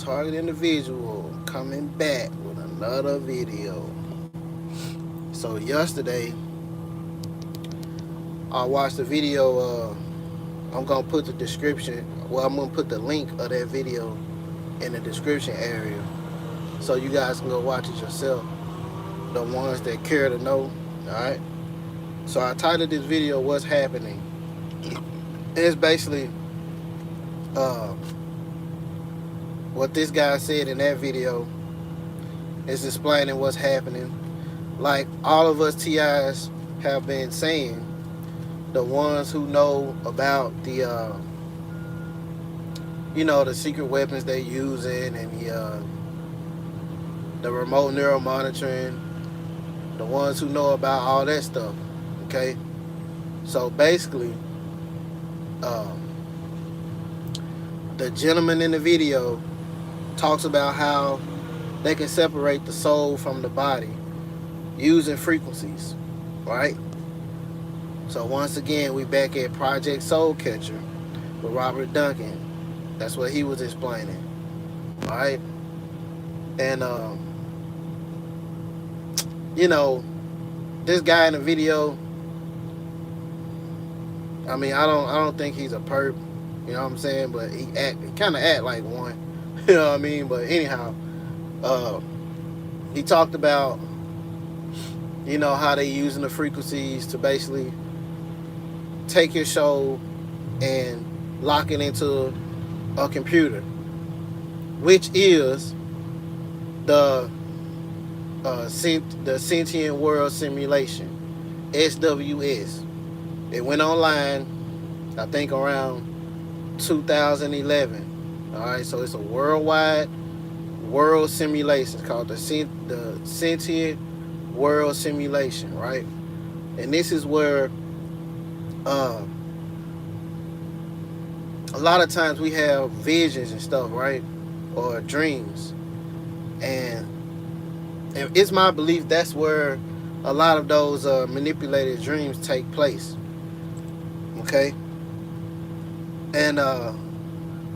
target individual coming back with another video. So yesterday, I watched the video. I'm gonna put the description. Well, I'm gonna put the link of that video in the description area, so you guys can go watch it yourself. The ones that care to know. All right. So I titled this video "What's Happening." It's basically uh, what this guy said in that video is explaining what's happening. Like all of us TIs have been saying, the ones who know about the the secret weapons they're using and the remote neural monitoring, the ones who know about all that stuff. Okay, so basically, the gentleman in the video talks about how they can separate the soul from the body using frequencies, right? So once again, we back at Project Soul Catcher with Robert Duncan. That's what he was explaining, right? And this guy in the video, I mean, I don't think he's a perp, you know what I'm saying? But he kind of act like one, you know what I mean? But anyhow, he talked about, how they using the frequencies to basically take your soul and lock it into a computer, which is the sentient world simulation, SWS. It went online, I think around 2011. All right, so it's a worldwide world simulation. It's called the sentient world simulation, right? And this is where a lot of times we have visions and stuff, right? Or dreams. And it's my belief that's where a lot of those manipulated dreams take place. Okay? And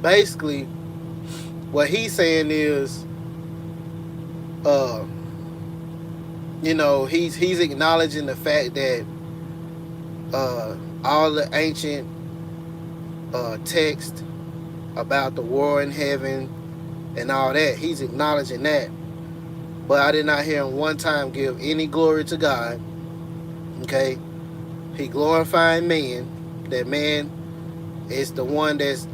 basically, what he's saying is, he's acknowledging the fact that all the ancient text about the war in heaven and all that, he's acknowledging that. But I did not hear him one time give any glory to God. Okay? He glorifying man. That man is the one that's,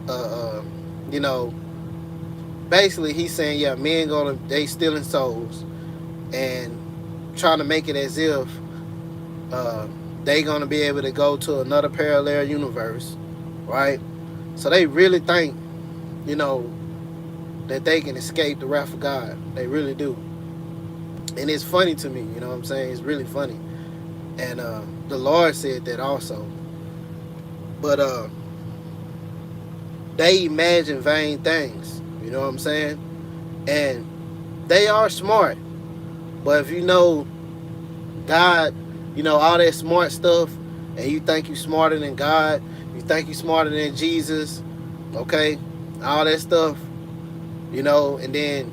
basically he's saying, yeah, men they stealing souls and trying to make it as if they gonna be able to go to another parallel universe, right? So they really think, that they can escape the wrath of God. They really do. And it's funny to me, you know what I'm saying? It's really funny. And the Lord said that also. But they imagine vain things, you know what I'm saying? And they are smart. But if you know God, all that smart stuff, and you think you're smarter than God, you think you're smarter than Jesus, okay? All that stuff, and then,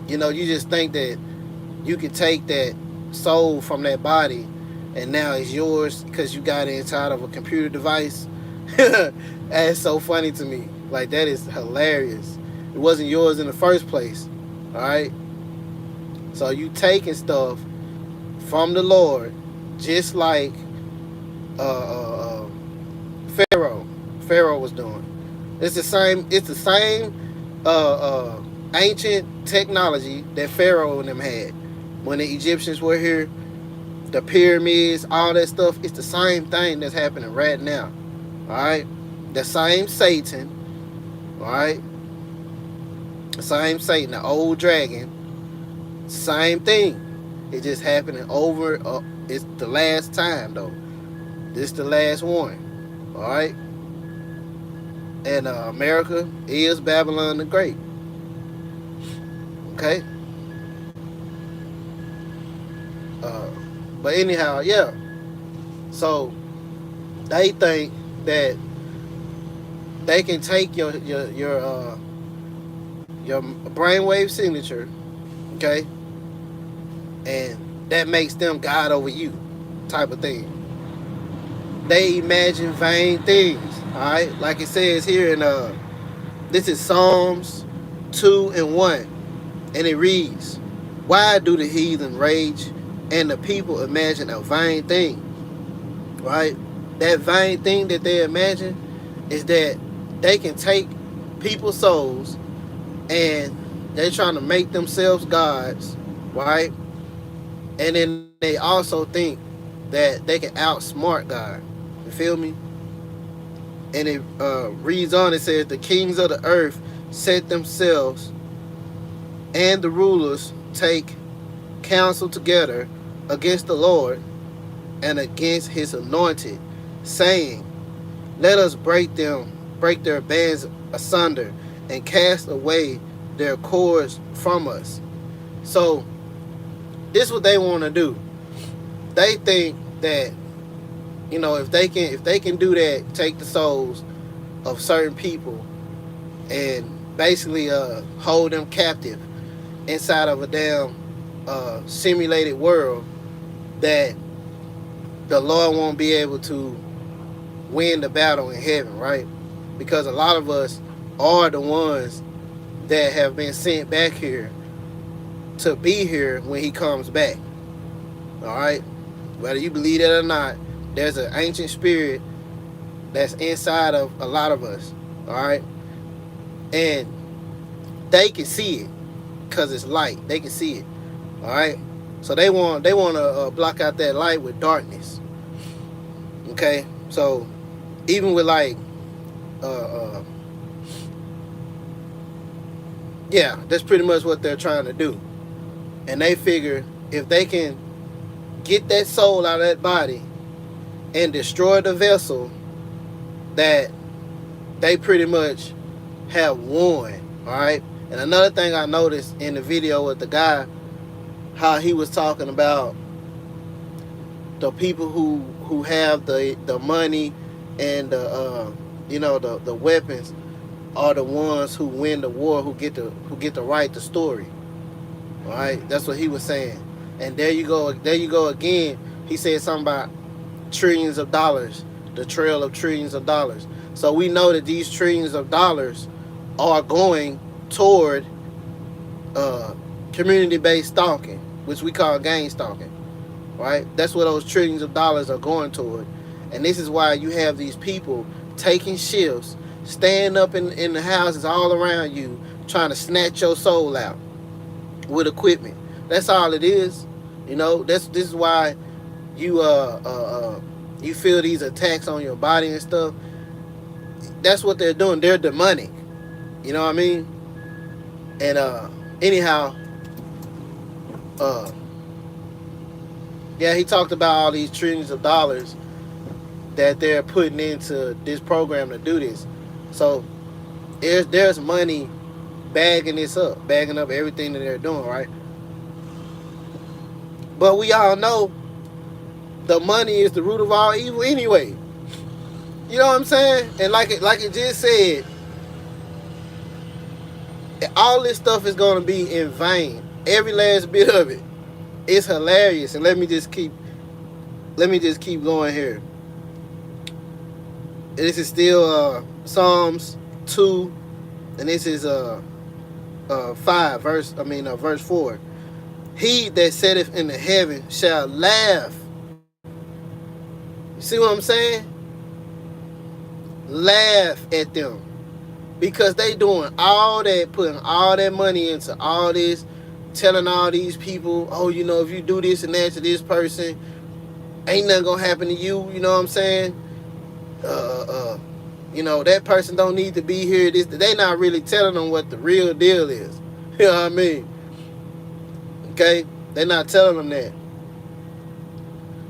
you just think that you can take that soul from that body and now it's yours because you got it inside of a computer device. That's so funny to me. Like, that is hilarious. It wasn't yours in the first place, all right? So you taking stuff from the Lord, just like Pharaoh was doing. It's the same ancient technology that Pharaoh and them had when the Egyptians were here. The pyramids, all that stuff, it's the same thing that's happening right now. Alright? The same Satan, alright? The same Satan, the old dragon, same thing. It's just happening over. It's the last time, though. This the last one. Alright? And America is Babylon the Great. Okay? But anyhow, yeah. So they think that they can take your your brainwave signature, okay, and that makes them God over you, type of thing. They imagine vain things. All right, like it says here in this is Psalms 2:1, and it reads, "Why do the heathen rage, and the people imagine a vain thing?" Right, that vain thing that they imagine is that they can take people's souls and they're trying to make themselves gods, right? And then they also think that they can outsmart God. You feel me? And it reads on. It says, "The kings of the earth set themselves, and the rulers take counsel together against the Lord and against His anointed, saying, Let us break their bands asunder, and cast away their cords from us." So this is what they want to do. They think that, if they can do that, take the souls of certain people and basically hold them captive inside of a damn simulated world, that the Lord won't be able to win the battle in heaven, right? Because a lot of us are the ones that have been sent back here to be here when He comes back. All right, whether you believe that or not, there's an ancient spirit that's inside of a lot of us. All right, and they can see it because it's light. They can see it. All right, so they want to block out that light with darkness. Okay, so even with like yeah, that's pretty much what they're trying to do. And they figure if they can get that soul out of that body and destroy the vessel, that they pretty much have won. All right. And another thing I noticed in the video with the guy, how he was talking about the people who have the money and the weapons are the ones who win the war, who get to write the story. All right, that's what he was saying. And there you go again. He said something about trillions of dollars, the trail of trillions of dollars. So we know that these trillions of dollars are going toward community-based stalking, which we call gang stalking. Right? That's what those trillions of dollars are going toward. And this is why you have these people taking shifts, staying up in the houses all around you, trying to snatch your soul out with equipment. That's all it is. This is why you you feel these attacks on your body and stuff. That's what they're doing. They're demonic. You know what I mean? And anyhow, yeah, he talked about all these trillions of dollars that they're putting into this program to do this. So there's money bagging up everything that they're doing, right? But we all know the money is the root of all evil anyway. You know what I'm saying? And like it just said, all this stuff is going to be in vain. Every last bit of it. It's hilarious. And let me just keep going here. This is still Psalms 2, and this is 5 verse 4. He that sitteth in the heaven shall laugh. You see what I'm saying? Laugh at them, because they doing all that, putting all that money into all this, telling all these people, oh, if you do this and that to this person, ain't nothing gonna happen to you. You know what I'm saying? That person don't need to be here. They not really telling them what the real deal is. You know what I mean? Okay? They're not telling them that.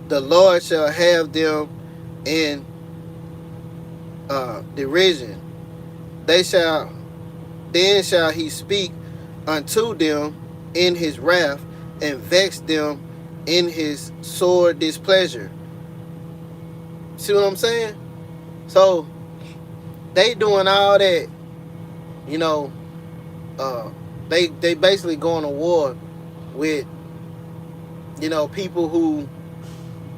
The Lord shall have them in derision. Then shall he speak unto them in his wrath, and vex them in his sore displeasure. See what I'm saying? So they doing all that, uh, they basically going to war with, you know, people who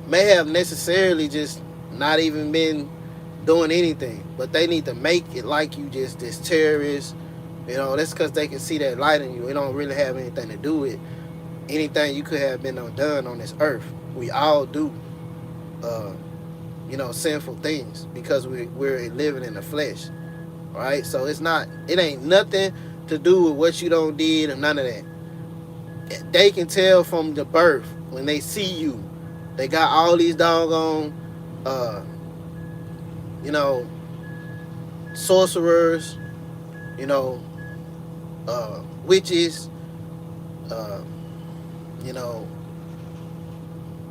may have necessarily just not even been doing anything, but they need to make it like you just this terrorist. You know, that's because they can see that light in you. It don't really have anything to do with anything you could have been done on this earth. We all do, uh, you know, sinful things because we're living in the flesh. All right, so it ain't nothing to do with what you don't did or none of that. They can tell from the birth when they see you. They got all these doggone, uh, you know, sorcerers, you know, witches, uh, you know,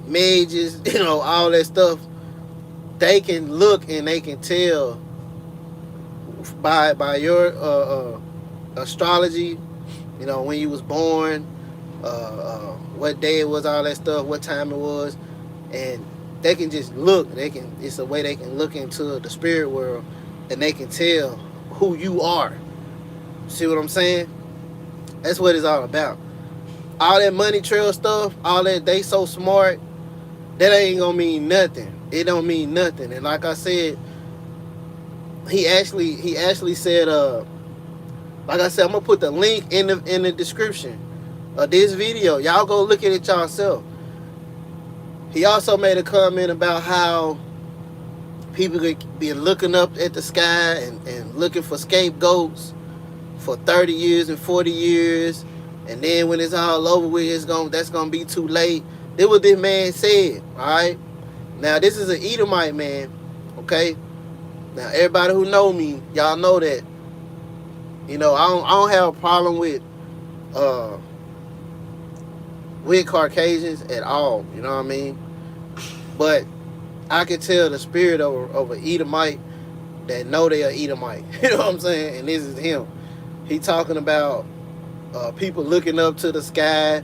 mages, you know, all that stuff. They can look and they can tell by your astrology, you know, when you was born, what day it was, all that stuff, what time it was, and they can just look. It's a way they can look into the spirit world, and they can tell who you are. See what I'm saying? That's what it's all about. All that money trail stuff, all that, they so smart, that ain't gonna mean nothing. It don't mean nothing. And like I said, he actually said, like I said, I'm gonna put the link in the description of this video. Y'all go look at it yourself. He also made a comment about how people could be looking up at the sky and looking for scapegoats for 30 years and 40 years, and then when it's all over with, that's gonna be too late. This what this man said. All right. Now this is an Edomite man. Okay. Now everybody who know me, y'all know that. You know, I don't have a problem with Caucasians at all. You know what I mean? But I can tell the spirit of an Edomite that know they are Edomite. You know what I'm saying? And this is him. He talking about people looking up to the sky.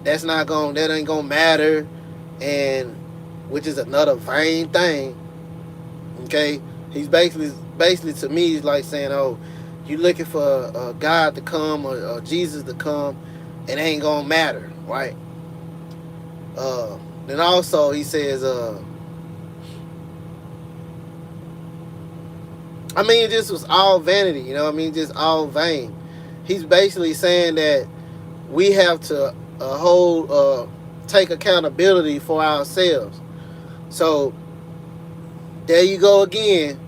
That ain't gonna matter, and which is another vain thing. Okay, he's basically to me, he's like saying, "Oh, you looking for God to come or Jesus to come, it ain't gonna matter, right?" Then also he says, I mean, it just was all vanity, you know what I mean? Just all vain. He's basically saying that we have to take accountability for ourselves. So there you go again.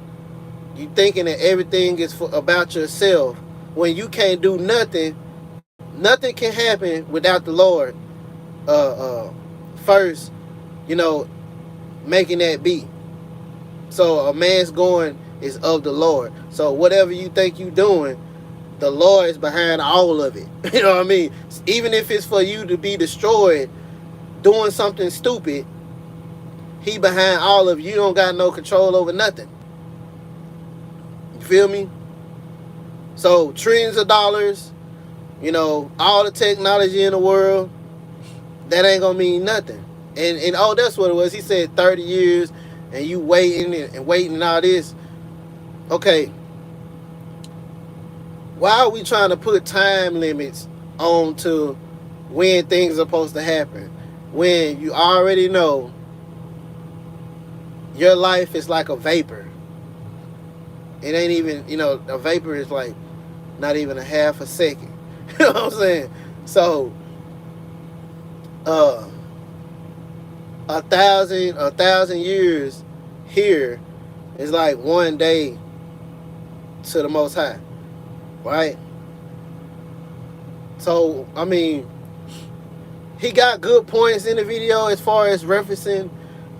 You thinking that everything is about yourself when you can't do nothing. Nothing can happen without the Lord first, you know, making that be. So a man's going is of the Lord. So whatever you think you doing, the Lord is behind all of it. You know what I mean? Even if it's for you to be destroyed doing something stupid, he behind all of you. You don't got no control over nothing. You feel me? So trillions of dollars, you know, all the technology in the world, that ain't gonna mean nothing. And oh, that's what it was. He said 30 years and you waiting and all this. Okay. Why are we trying to put time limits on to when things are supposed to happen? When you already know your life is like a vapor. It ain't even, you know, a vapor is like not even a half a second. You know what I'm saying? So, a thousand years here is like one day to the Most High, right? So, I mean, he got good points in the video as far as referencing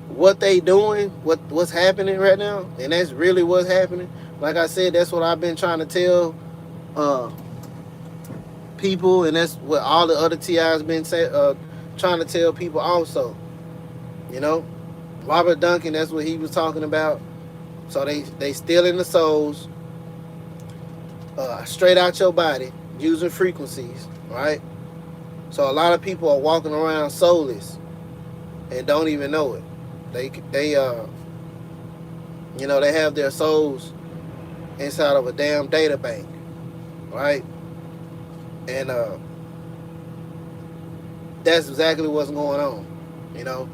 what they doing, what's happening right now, and that's really what's happening. Like I said, that's what I've been trying to tell people, and that's what all the other TI's been trying to tell people also. You know, Robert Duncan, that's what he was talking about. So they stealing the souls straight out your body using frequencies, right? So a lot of people are walking around soulless and don't even know it. They you know, they have their souls inside of a damn data bank, right? And that's exactly what's going on, you know.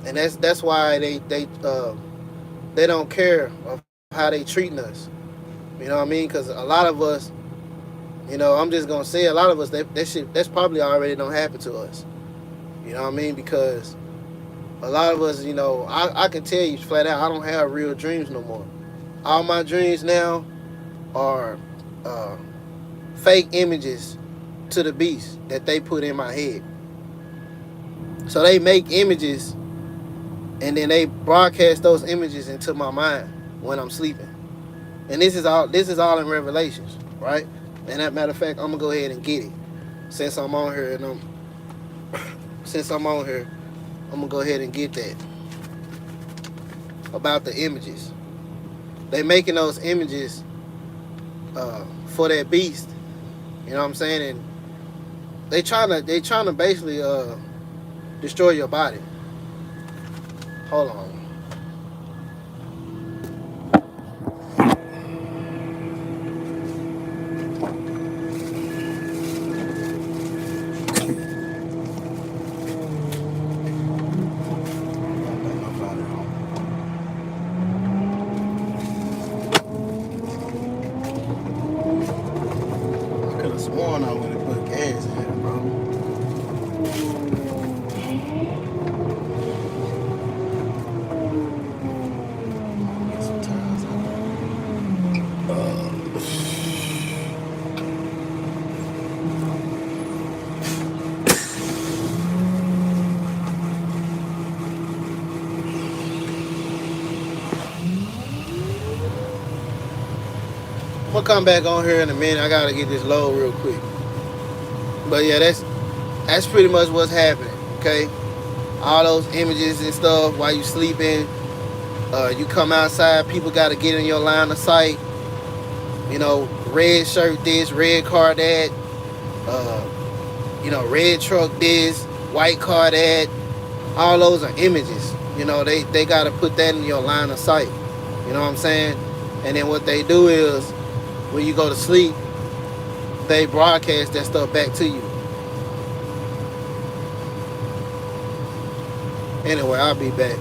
And that's why they don't care of how they treating us. You know what I mean? Because a lot of us, you know, I'm just gonna say a lot of us that shit that's probably already don't happen to us. You know what I mean? Because a lot of us, you know, I can tell you flat out, I don't have real dreams no more. All my dreams now are uh, fake images to the beast that they put in my head. So they make images and then they broadcast those images into my mind when I'm sleeping. And this is all in Revelations, right? And that matter of fact, I'm gonna go ahead and get it since I'm on here and since I'm on here, I'm gonna go ahead and get that about the images. They making those images for that beast. You know what I'm saying? And they trying to basically destroy your body. Hold on. I could have sworn I would have put gas in it, bro. Get some tires out. I'm gonna come back on here in a minute. I gotta get this load real quick. But yeah, that's pretty much what's happening. Okay, all those images and stuff while you sleeping. You come outside, people gotta get in your line of sight. You know, red shirt this, red car that. You know, red truck this, white car that. All those are images. You know, they gotta put that in your line of sight. You know what I'm saying? And then what they do is when you go to sleep, they broadcast that stuff back to you. Anyway, I'll be back.